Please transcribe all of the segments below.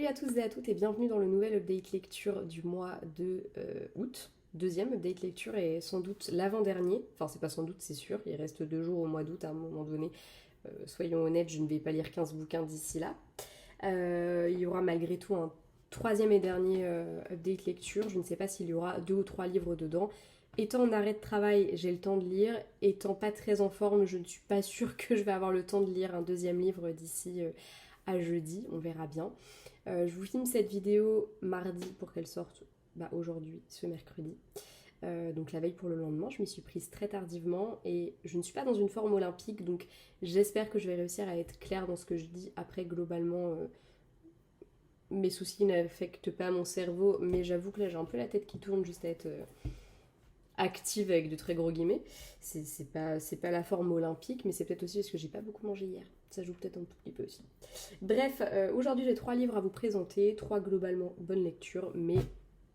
Salut à tous et à toutes et bienvenue dans le nouvel update lecture du mois de août. Deuxième update lecture et sans doute l'avant-dernier. Enfin, c'est pas sans doute, c'est sûr. Il reste 2 jours au mois d'août à un moment donné. Soyons honnêtes, je ne vais pas lire 15 bouquins d'ici là. Il y aura malgré tout un troisième et dernier update lecture. Je ne sais pas s'il y aura 2 ou 3 livres dedans. Étant en arrêt de travail, j'ai le temps de lire. Étant pas très en forme, je ne suis pas sûre que je vais avoir le temps de lire un deuxième livre d'ici à jeudi. On verra bien. Je vous filme cette vidéo mardi pour qu'elle sorte aujourd'hui, ce mercredi. Donc la veille pour le lendemain, je m'y suis prise très tardivement et je ne suis pas dans une forme olympique, donc j'espère que je vais réussir à être claire dans ce que je dis. Après, globalement, mes soucis n'affectent pas mon cerveau, mais j'avoue que là j'ai un peu la tête qui tourne juste à être active avec de très gros guillemets. C'est pas la forme olympique, mais c'est peut-être aussi parce que j'ai pas beaucoup mangé hier. Ça joue peut-être un tout petit peu aussi. Bref, aujourd'hui j'ai 3 livres à vous présenter, 3 globalement bonnes lectures, mais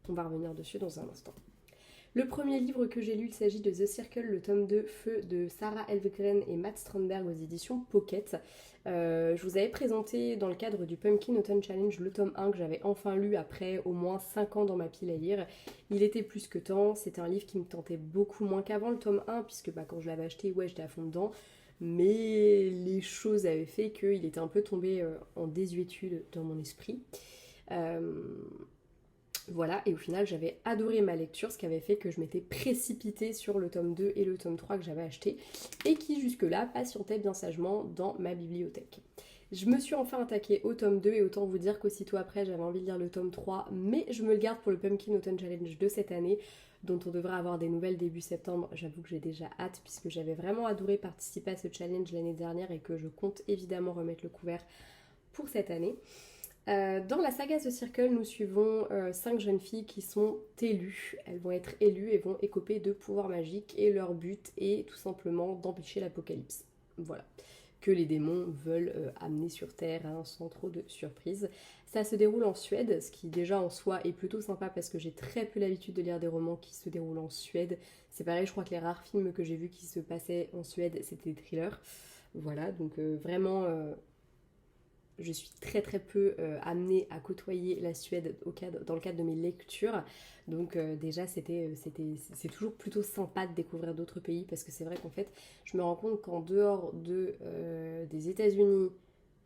on va revenir dessus dans un instant. Le premier livre que j'ai lu, il s'agit de The Circle, le tome 2, Feu de Sarah Elvgren et Matt Strandberg aux éditions Pocket. Je vous avais présenté dans le cadre du Pumpkin Autumn Challenge le tome 1 que j'avais enfin lu après au moins 5 ans dans ma pile à lire. Il était plus que temps, c'était un livre qui me tentait beaucoup moins qu'avant le tome 1, puisque quand je l'avais acheté, ouais, j'étais à fond dedans. Mais les choses avaient fait qu'il était un peu tombé en désuétude dans mon esprit. Voilà, et au final j'avais adoré ma lecture, ce qui avait fait que je m'étais précipitée sur le tome 2 et le tome 3 que j'avais acheté, et qui jusque-là patientait bien sagement dans ma bibliothèque. Je me suis enfin attaquée au tome 2 et autant vous dire qu'aussitôt après j'avais envie de lire le tome 3, mais je me le garde pour le Pumpkin Autumn Challenge de cette année, dont on devrait avoir des nouvelles début septembre. J'avoue que j'ai déjà hâte puisque j'avais vraiment adoré participer à ce challenge l'année dernière et que je compte évidemment remettre le couvert pour cette année. Dans la saga The Circle, nous suivons 5 jeunes filles qui sont élues. Elles vont être élues et vont écoper de pouvoirs magiques et leur but est tout simplement d'empêcher l'apocalypse. Voilà. Que les démons veulent amener sur Terre sans trop de surprises. Ça se déroule en Suède, ce qui déjà en soi est plutôt sympa parce que j'ai très peu l'habitude de lire des romans qui se déroulent en Suède. C'est pareil, je crois que les rares films que j'ai vus qui se passaient en Suède, c'était des thrillers. Voilà, donc vraiment je suis très très peu amenée à côtoyer la Suède dans le cadre de mes lectures. Donc déjà c'est toujours plutôt sympa de découvrir d'autres pays parce que c'est vrai qu'en fait je me rends compte qu'en dehors des États-Unis,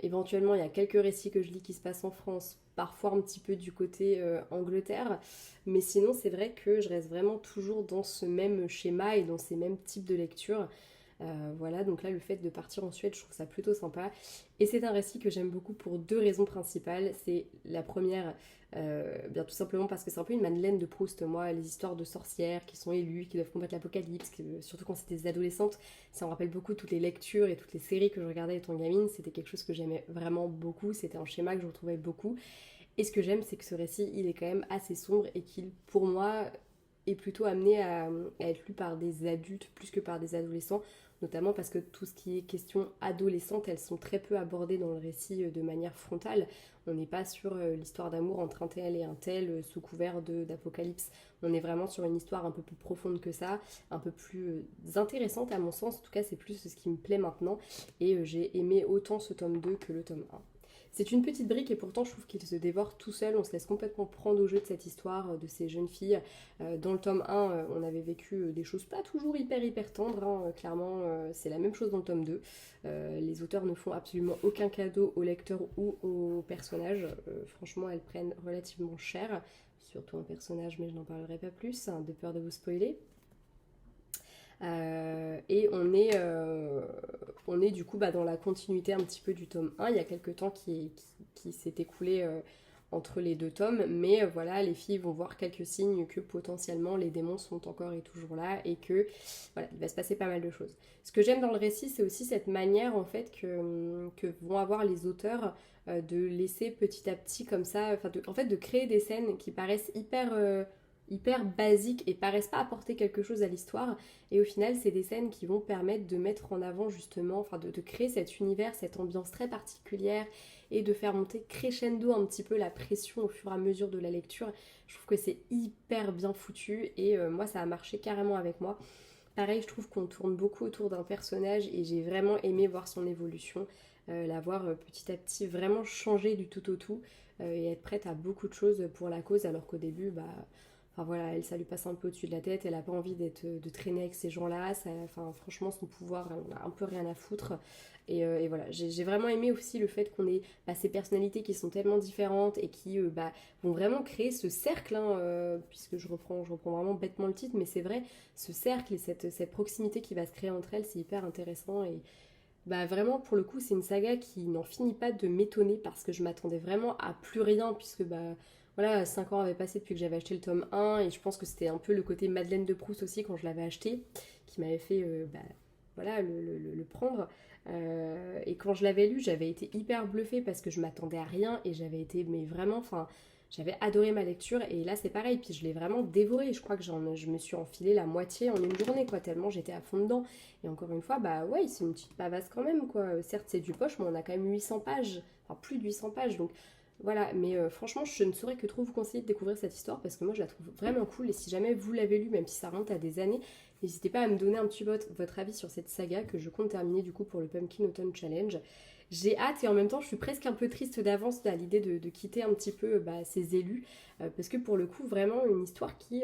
éventuellement il y a quelques récits que je lis qui se passent en France, parfois un petit peu du côté Angleterre, mais sinon c'est vrai que je reste vraiment toujours dans ce même schéma et dans ces mêmes types de lectures. Voilà, donc là le fait de partir en Suède, je trouve ça plutôt sympa. Et c'est un récit que j'aime beaucoup pour 2 raisons principales. C'est la première, bien tout simplement parce que c'est un peu une Madeleine de Proust. Moi, les histoires de sorcières qui sont élues, qui doivent combattre l'apocalypse, surtout quand c'était des adolescentes, ça me rappelle beaucoup toutes les lectures et toutes les séries que je regardais étant gamine. C'était quelque chose que j'aimais vraiment beaucoup, c'était un schéma que je retrouvais beaucoup. Et ce que j'aime, c'est que ce récit, il est quand même assez sombre et qu'il, pour moi, est plutôt amené à être lu par des adultes plus que par des adolescents, notamment parce que tout ce qui est question adolescente, elles sont très peu abordées dans le récit de manière frontale. On n'est pas sur l'histoire d'amour entre un tel et un tel sous couvert d'apocalypse. On est vraiment sur une histoire un peu plus profonde que ça, un peu plus intéressante à mon sens. En tout cas, c'est plus ce qui me plaît maintenant. Et j'ai aimé autant ce tome 2 que le tome 1. C'est une petite brique et pourtant je trouve qu'il se dévore tout seul. On se laisse complètement prendre au jeu de cette histoire de ces jeunes filles. Dans le tome 1, on avait vécu des choses pas toujours hyper tendres. Clairement, c'est la même chose dans le tome 2. Les auteurs ne font absolument aucun cadeau au lecteur ou aux personnages. Franchement, elles prennent relativement cher. Surtout un personnage, mais je n'en parlerai pas plus, de peur de vous spoiler. Et on est du coup dans la continuité un petit peu du tome 1. Il y a quelques temps qui s'est écoulé entre les 2 tomes, mais voilà, les filles vont voir quelques signes que potentiellement les démons sont encore et toujours là et que voilà, il va se passer pas mal de choses. Ce que j'aime dans le récit, c'est aussi cette manière en fait que vont avoir les auteurs de laisser petit à petit comme ça, en fait de créer des scènes qui paraissent hyper basiques et paraissent pas apporter quelque chose à l'histoire, et au final c'est des scènes qui vont permettre de mettre en avant justement, de créer cet univers, cette ambiance très particulière et de faire monter crescendo un petit peu la pression au fur et à mesure de la lecture. Je trouve que c'est hyper bien foutu et moi ça a marché carrément avec moi. Pareil, je trouve qu'on tourne beaucoup autour d'un personnage et j'ai vraiment aimé voir son évolution, la voir petit à petit vraiment changer du tout au tout. et être prête à beaucoup de choses pour la cause, alors qu'au début, enfin voilà, elle, ça lui passe un peu au-dessus de la tête, elle a pas envie de traîner avec ces gens-là, enfin franchement son pouvoir, elle en a un peu rien à foutre. Et voilà, j'ai vraiment aimé aussi le fait qu'on ait ces personnalités qui sont tellement différentes et qui vont vraiment créer ce cercle, hein, puisque je reprends vraiment bêtement le titre, mais c'est vrai, ce cercle et cette proximité qui va se créer entre elles, c'est hyper intéressant. Et vraiment, pour le coup, c'est une saga qui n'en finit pas de m'étonner parce que je m'attendais vraiment à plus rien, puisque voilà, 5 ans avaient passé depuis que j'avais acheté le tome 1, et je pense que c'était un peu le côté Madeleine de Proust aussi quand je l'avais acheté, qui m'avait fait voilà, le prendre. Et quand je l'avais lu, j'avais été hyper bluffée parce que je m'attendais à rien et j'avais été, mais vraiment, enfin, j'avais adoré ma lecture et là c'est pareil, puis je l'ai vraiment dévoré. Je crois que je me suis enfilé la moitié en une journée, quoi, tellement j'étais à fond dedans. Et encore une fois, ouais, c'est une petite pavasse quand même, quoi. Certes, c'est du poche, mais on a quand même 800 pages, enfin plus de 800 pages, donc voilà. Mais franchement, je ne saurais que trop vous conseiller de découvrir cette histoire parce que moi je la trouve vraiment cool. Et si jamais vous l'avez lu, même si ça remonte à des années, n'hésitez pas à me donner un petit peu votre avis sur cette saga que je compte terminer du coup pour le Pumpkin Autumn Challenge. J'ai hâte et en même temps je suis presque un peu triste d'avance à l'idée de quitter un petit peu ces élus parce que pour le coup vraiment une histoire qui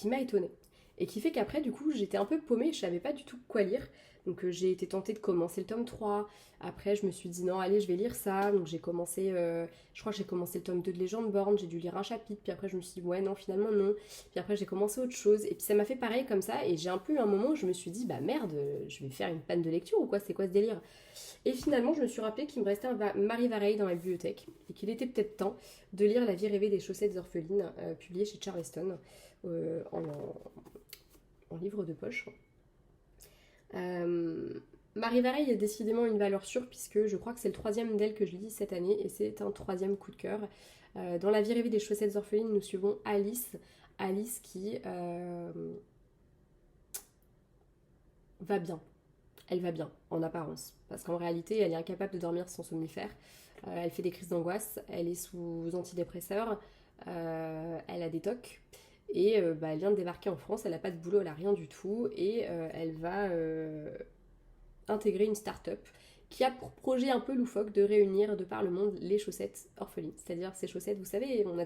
m'a étonnée. Et qui fait qu'après, du coup, j'étais un peu paumée, je savais pas du tout quoi lire. Donc j'ai été tentée de commencer le tome 3. Après, je me suis dit non, allez, je vais lire ça. Donc j'ai commencé, je crois que j'ai commencé le tome 2 de Légende Born, j'ai dû lire un chapitre. Puis après, je me suis dit ouais, non, finalement non. Puis après, j'ai commencé autre chose. Et puis ça m'a fait pareil comme ça. Et j'ai un peu eu un moment où je me suis dit bah merde, je vais faire une panne de lecture ou quoi, c'est quoi ce délire? Et finalement, je me suis rappelé qu'il me restait un Marie Vareille dans ma bibliothèque. Et qu'il était peut-être temps de lire La vie rêvée des chaussettes orphelines, publié chez Charleston. En livre de poche. Marie Vareille est décidément une valeur sûre puisque je crois que c'est le troisième d'elle que je lis cette année et c'est un troisième coup de cœur. Dans La vie rêvée des chaussettes orphelines, nous suivons Alice. Alice qui va bien. Elle va bien, en apparence. Parce qu'en réalité, elle est incapable de dormir sans somnifère. Elle fait des crises d'angoisse. Elle est sous antidépresseurs. Elle a des tocs. Et elle vient de débarquer en France, elle n'a pas de boulot, elle n'a rien du tout, et elle va intégrer une start-up qui a pour projet un peu loufoque de réunir de par le monde les chaussettes orphelines. C'est-à-dire ces chaussettes, vous savez, on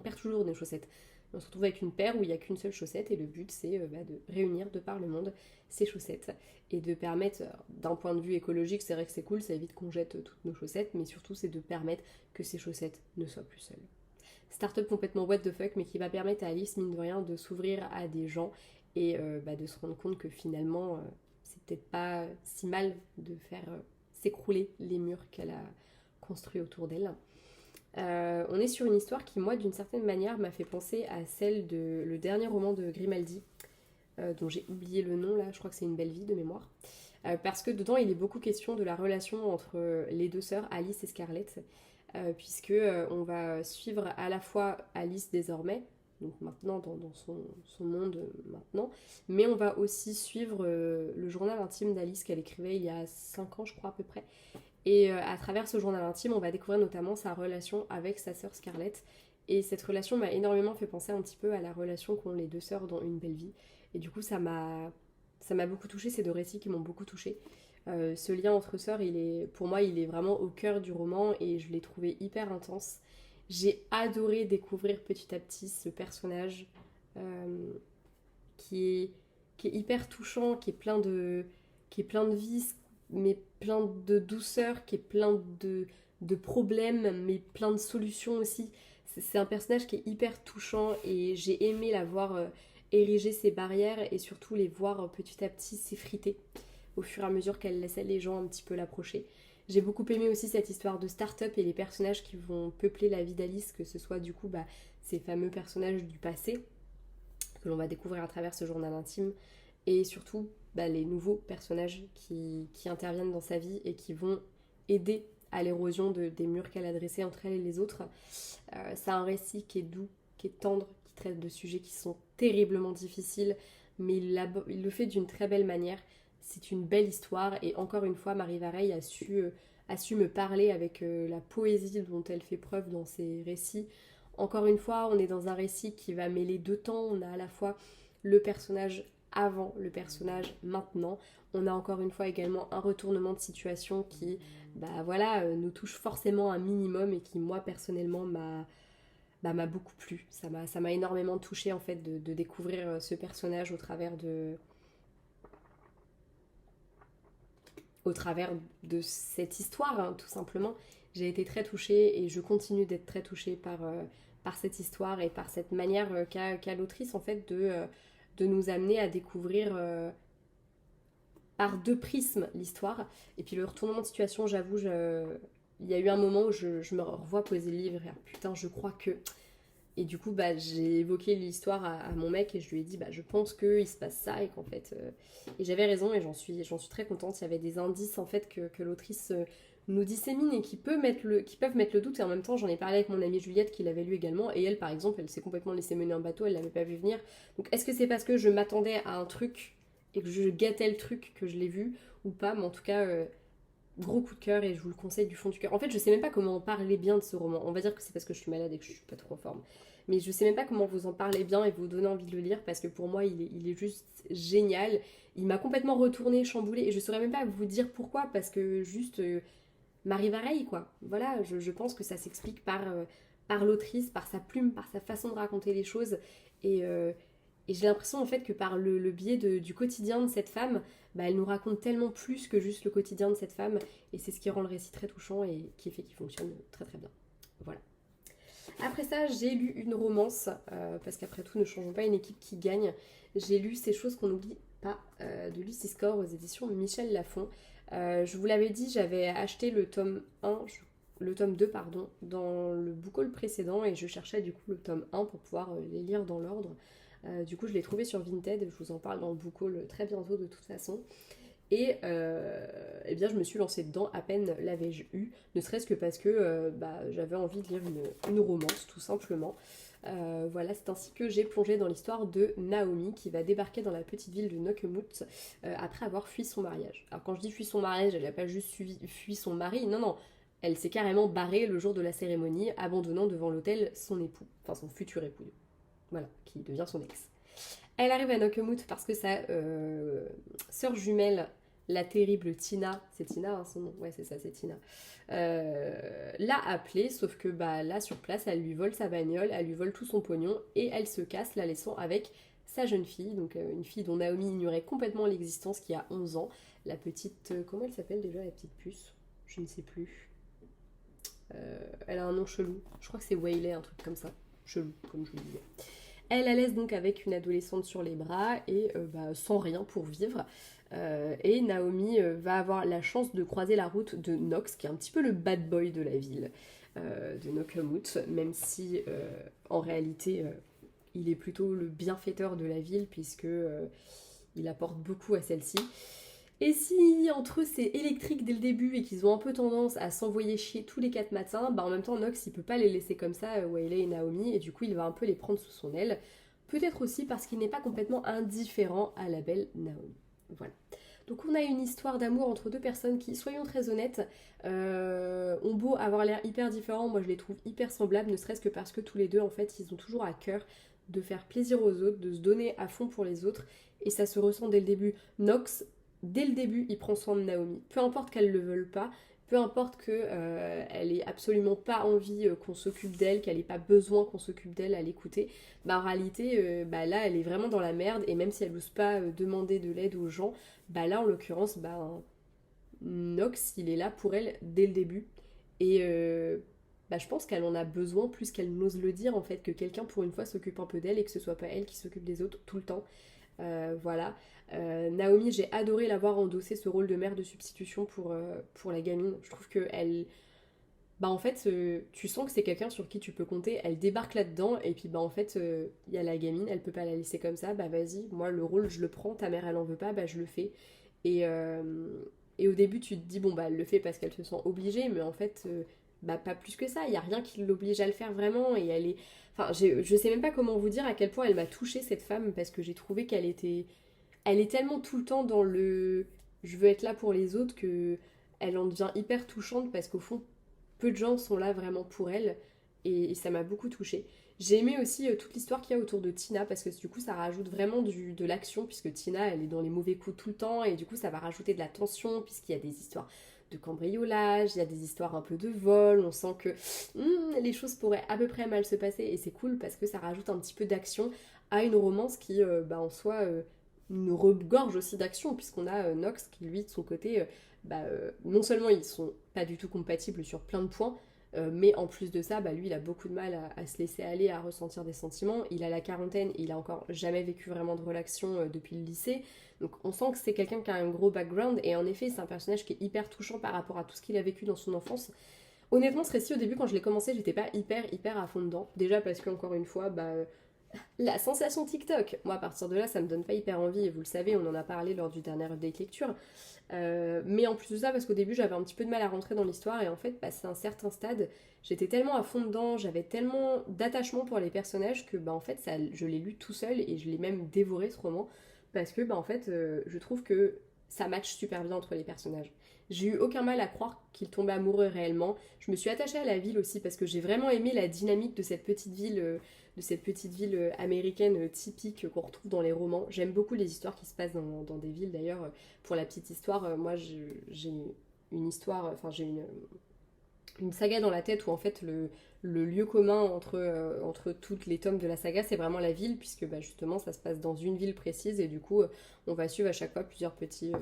perd toujours des chaussettes. On se retrouve avec une paire où il n'y a qu'une seule chaussette, et le but c'est de réunir de par le monde ces chaussettes et de permettre, d'un point de vue écologique, c'est vrai que c'est cool, ça évite qu'on jette toutes nos chaussettes, mais surtout c'est de permettre que ces chaussettes ne soient plus seules. Start-up complètement what the fuck, mais qui va permettre à Alice, mine de rien, de s'ouvrir à des gens et de se rendre compte que finalement, c'est peut-être pas si mal de faire s'écrouler les murs qu'elle a construits autour d'elle. On est sur une histoire qui, moi, d'une certaine manière, m'a fait penser à celle de le dernier roman de Grimaldi, dont j'ai oublié le nom, là, je crois que c'est Une belle vie de mémoire. Parce que dedans, il est beaucoup question de la relation entre les deux sœurs, Alice et Scarlett, puisque on va suivre à la fois Alice désormais, donc maintenant dans son monde maintenant, mais on va aussi suivre le journal intime d'Alice qu'elle écrivait il y a 5 ans je crois à peu près. Et à travers ce journal intime, on va découvrir notamment sa relation avec sa sœur Scarlett. Et cette relation m'a énormément fait penser un petit peu à la relation qu'ont les deux sœurs dans Une belle vie. Et du coup, ça m'a beaucoup touchée, ces deux récits qui m'ont beaucoup touchée. Ce lien entre sœurs, pour moi, il est vraiment au cœur du roman et je l'ai trouvé hyper intense. J'ai adoré découvrir petit à petit ce personnage euh, qui, qui est hyper touchant, qui est plein de vices, mais plein de douceur, qui est plein de problèmes, mais plein de solutions aussi. C'est un personnage qui est hyper touchant et j'ai aimé la voir ériger ses barrières et surtout les voir petit à petit s'effriter au fur et à mesure qu'elle laissait les gens un petit peu l'approcher. J'ai beaucoup aimé aussi cette histoire de start-up et les personnages qui vont peupler la vie d'Alice, que ce soit du coup ces fameux personnages du passé que l'on va découvrir à travers ce journal intime et surtout les nouveaux personnages qui interviennent dans sa vie et qui vont aider à l'érosion des murs qu'elle a dressés entre elle et les autres. C'est un récit qui est doux, qui est tendre, qui traite de sujets qui sont terriblement difficiles, mais il le fait d'une très belle manière. C'est une belle histoire et encore une fois, Marie Vareille a su me parler avec la poésie dont elle fait preuve dans ses récits. Encore une fois, on est dans un récit qui va mêler deux temps. On a à la fois le personnage avant le personnage maintenant. On a encore une fois également un retournement de situation qui, nous touche forcément un minimum et qui, moi, personnellement, m'a beaucoup plu. Ça m'a énormément touchée, en fait, de découvrir ce personnage au travers de cette histoire, hein, tout simplement. J'ai été très touchée et je continue d'être très touchée par cette histoire et par cette manière qu'a l'autrice, en fait, de nous amener à découvrir par deux prismes l'histoire. Et puis le retournement de situation, j'avoue, il y a eu un moment où je me revois poser le livre et putain, je crois que... Et du coup, j'ai évoqué l'histoire à mon mec et je lui ai dit, je pense qu'il se passe ça et qu'en fait... Et j'avais raison et j'en suis très contente. Il y avait des indices en fait que l'autrice nous dissémine et qui peuvent mettre le doute. Et en même temps, j'en ai parlé avec mon amie Juliette qui l'avait lu également. Et elle, par exemple, elle s'est complètement laissée mener un bateau, elle l'avait pas vu venir. Donc est-ce que c'est parce que je m'attendais à un truc et que je gâtais le truc que je l'ai vu ou pas? Mais en tout cas... gros coup de cœur et je vous le conseille du fond du cœur. En fait, je sais même pas comment en parler bien de ce roman. On va dire que c'est parce que je suis malade et que je suis pas trop en forme. Mais je sais même pas comment vous en parler bien et vous donner envie de le lire parce que pour moi, il est juste génial. Il m'a complètement retourné, chamboulé et je saurais même pas vous dire pourquoi parce que juste Marie Vareille, quoi. Voilà, je pense que ça s'explique par l'autrice, par sa plume, par sa façon de raconter les choses et... et j'ai l'impression en fait que par le biais du quotidien de cette femme, elle nous raconte tellement plus que juste le quotidien de cette femme. Et c'est ce qui rend le récit très touchant et qui fait qu'il fonctionne très très bien. Voilà. Après ça, j'ai lu une romance, parce qu'après tout, ne changeons pas une équipe qui gagne. J'ai lu Ces choses qu'on n'oublie pas, de Lucy Score aux éditions Michel Lafon. Je vous l'avais dit, j'avais acheté le tome 1, le tome 2, pardon, dans le book haul précédent et je cherchais du coup le tome 1 pour pouvoir les lire dans l'ordre. Du coup, je l'ai trouvé sur Vinted, je vous en parle dans le book haul très bientôt de toute façon. Et eh bien, je me suis lancée dedans, à peine l'avais-je eu, ne serait-ce que parce que j'avais envie de lire une romance, tout simplement. Voilà, c'est ainsi que j'ai plongé dans l'histoire de Naomi, qui va débarquer dans la petite ville de Nokkemut après avoir fui son mariage. Alors quand je dis fui son mariage, elle n'a pas juste fui son mari, non, non, elle s'est carrément barrée le jour de la cérémonie, abandonnant devant l'autel son époux, enfin son futur époux. Voilà, qui devient son ex. Elle arrive à Nokkemut parce que sa sœur jumelle, la terrible Tina, c'est Tina hein, son nom, ouais c'est ça, c'est Tina, l'a appelée, sauf que là sur place, elle lui vole sa bagnole, elle lui vole tout son pognon et elle se casse, la laissant avec sa jeune fille, donc une fille dont Naomi ignorait complètement l'existence, qui a 11 ans, la petite, comment elle s'appelle déjà la petite puce? Je ne sais plus. Elle a un nom chelou, je crois que c'est Waylay, un truc comme ça, chelou, comme je vous disais. Elle la laisse donc avec une adolescente sur les bras et sans rien pour vivre. Et Naomi va avoir la chance de croiser la route de Knox, qui est un petit peu le bad boy de la ville de Nokkemut, même si en réalité il est plutôt le bienfaiteur de la ville puisque il apporte beaucoup à celle-ci. Et si entre eux c'est électrique dès le début et qu'ils ont un peu tendance à s'envoyer chier tous les 4 matins, en même temps Knox il peut pas les laisser comme ça, Waylay et Naomi, et du coup il va un peu les prendre sous son aile. Peut-être aussi parce qu'il n'est pas complètement indifférent à la belle Naomi. Voilà. Donc on a une histoire d'amour entre deux personnes qui, soyons très honnêtes, ont beau avoir l'air hyper différents, moi je les trouve hyper semblables, ne serait-ce que parce que tous les deux en fait ils ont toujours à cœur de faire plaisir aux autres, de se donner à fond pour les autres, et ça se ressent dès le début. Knox, dès le début, il prend soin de Naomi. Peu importe qu'elle le veuille pas, peu importe qu'elle ait absolument pas envie qu'on s'occupe d'elle, qu'elle ait pas besoin qu'on s'occupe d'elle à l'écouter, en réalité, là, elle est vraiment dans la merde, et même si elle n'ose pas demander de l'aide aux gens, là, en l'occurrence, Knox, il est là pour elle dès le début. Et je pense qu'elle en a besoin plus qu'elle n'ose le dire, en fait, que quelqu'un, pour une fois, s'occupe un peu d'elle et que ce soit pas elle qui s'occupe des autres tout le temps. Voilà. Naomi, j'ai adoré l'avoir endossé ce rôle de mère de substitution pour la gamine. Je trouve que elle, en fait, tu sens que c'est quelqu'un sur qui tu peux compter. Elle débarque là-dedans et puis en fait, il y a la gamine, elle peut pas la laisser comme ça. Vas-y, moi le rôle je le prends. Ta mère elle en veut pas, je le fais. Et au début tu te dis elle le fait parce qu'elle se sent obligée, mais en fait pas plus que ça. Il y a rien qui l'oblige à le faire vraiment et elle est. Enfin, je sais même pas comment vous dire à quel point elle m'a touchée cette femme parce que j'ai trouvé qu'elle était. Elle est tellement tout le temps dans le je veux être là pour les autres que elle en devient hyper touchante parce qu'au fond peu de gens sont là vraiment pour elle et ça m'a beaucoup touchée. J'ai aimé aussi toute l'histoire qu'il y a autour de Tina parce que du coup ça rajoute vraiment de l'action puisque Tina elle est dans les mauvais coups tout le temps et du coup ça va rajouter de la tension puisqu'il y a des histoires de cambriolage, il y a des histoires un peu de vol, on sent que les choses pourraient à peu près mal se passer et c'est cool parce que ça rajoute un petit peu d'action à une romance qui en soi nous regorge aussi d'action puisqu'on a Nox qui lui de son côté non seulement ils sont pas du tout compatibles sur plein de points, mais en plus de ça, lui, il a beaucoup de mal à se laisser aller, à ressentir des sentiments. Il a la quarantaine, il a encore jamais vécu vraiment de relation depuis le lycée. Donc on sent que c'est quelqu'un qui a un gros background. Et en effet, c'est un personnage qui est hyper touchant par rapport à tout ce qu'il a vécu dans son enfance. Honnêtement, ce récit, au début, quand je l'ai commencé, j'étais pas hyper à fond dedans. Déjà parce que, encore une fois, la sensation TikTok. Moi, à partir de là, ça me donne pas hyper envie. Et vous le savez, on en a parlé lors du dernier update lecture. Mais en plus de ça, parce qu'au début j'avais un petit peu de mal à rentrer dans l'histoire et en fait, passé un certain stade, j'étais tellement à fond dedans, j'avais tellement d'attachement pour les personnages que en fait, je l'ai lu tout seul et je l'ai même dévoré ce roman parce que en fait, je trouve que ça match super bien entre les personnages. J'ai eu aucun mal à croire qu'ils tombaient amoureux réellement. Je me suis attachée à la ville aussi parce que j'ai vraiment aimé la dynamique de cette petite ville. Américaine typique qu'on retrouve dans les romans. J'aime beaucoup les histoires qui se passent dans des villes d'ailleurs. Pour la petite histoire, moi j'ai une histoire, enfin j'ai une saga dans la tête où en fait le lieu commun entre toutes les tomes de la saga c'est vraiment la ville puisque justement ça se passe dans une ville précise et du coup on va suivre à chaque fois plusieurs petits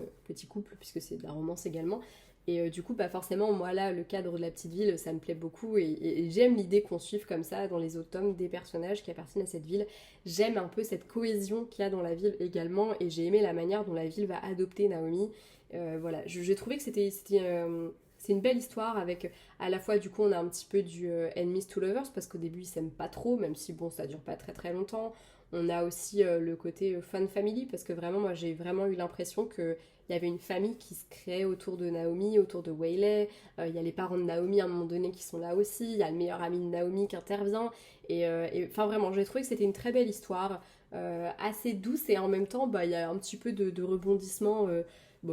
couples puisque c'est de la romance également. Et du coup, forcément, moi là, le cadre de la petite ville, ça me plaît beaucoup et j'aime l'idée qu'on suive comme ça dans les autres tomes des personnages qui appartiennent à cette ville. J'aime un peu cette cohésion qu'il y a dans la ville également et j'ai aimé la manière dont la ville va adopter Naomi. Voilà, j'ai trouvé que c'est une belle histoire avec à la fois du coup on a un petit peu du enemies to lovers parce qu'au début ils s'aiment pas trop même si bon ça dure pas très longtemps. On a aussi le côté fun family parce que vraiment moi j'ai vraiment eu l'impression que il y avait une famille qui se créait autour de Naomi, autour de Waylay. Il y a les parents de Naomi à un moment donné qui sont là aussi. Il y a le meilleur ami de Naomi qui intervient. Et enfin vraiment, j'ai trouvé que c'était une très belle histoire, assez douce et en même temps, il y a un petit peu de rebondissement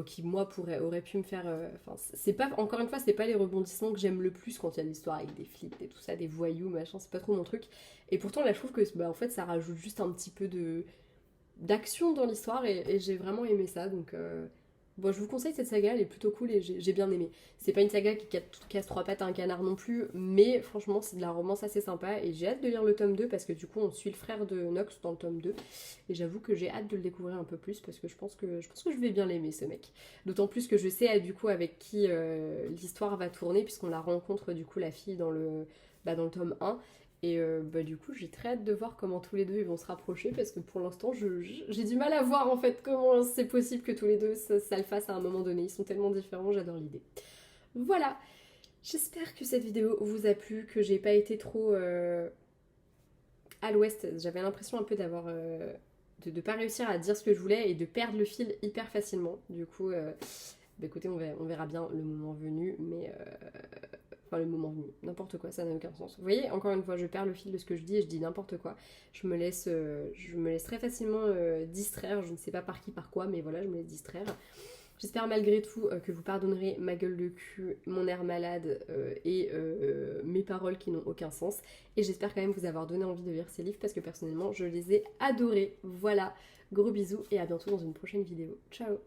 qui moi aurait pu me faire. Enfin, c'est pas encore une fois, c'est pas les rebondissements que j'aime le plus quand il y a l'histoire avec des flics et tout ça, des voyous machin. C'est pas trop mon truc. Et pourtant là, je trouve que en fait, ça rajoute juste un petit peu de d'action dans l'histoire et j'ai vraiment aimé ça donc. Bon, je vous conseille cette saga, elle est plutôt cool et j'ai bien aimé. C'est pas une saga qui casse trois pattes à un canard non plus, mais franchement, c'est de la romance assez sympa et j'ai hâte de lire le tome 2 parce que du coup, on suit le frère de Nox dans le tome 2 et j'avoue que j'ai hâte de le découvrir un peu plus parce que je pense que je vais bien l'aimer ce mec. D'autant plus que je sais du coup avec qui l'histoire va tourner puisqu'on la rencontre du coup la fille dans le tome 1. Et du coup, j'ai très hâte de voir comment tous les deux ils vont se rapprocher parce que pour l'instant, j'ai du mal à voir en fait comment c'est possible que tous les deux ça le fasse à un moment donné. Ils sont tellement différents, j'adore l'idée. Voilà, j'espère que cette vidéo vous a plu, que j'ai pas été trop à l'ouest. J'avais l'impression un peu d'avoir de pas réussir à dire ce que je voulais et de perdre le fil hyper facilement. Du coup, écoutez, on verra bien le moment venu, mais le moment venu, n'importe quoi, ça n'a aucun sens. Vous voyez, encore une fois, je perds le fil de ce que je dis et je dis n'importe quoi. Je me laisse très facilement distraire, je ne sais pas par qui, par quoi, mais voilà, je me laisse distraire. J'espère malgré tout que vous pardonnerez ma gueule de cul, mon air malade et mes paroles qui n'ont aucun sens. Et j'espère quand même vous avoir donné envie de lire ces livres parce que personnellement, je les ai adorés. Voilà, gros bisous et à bientôt dans une prochaine vidéo. Ciao!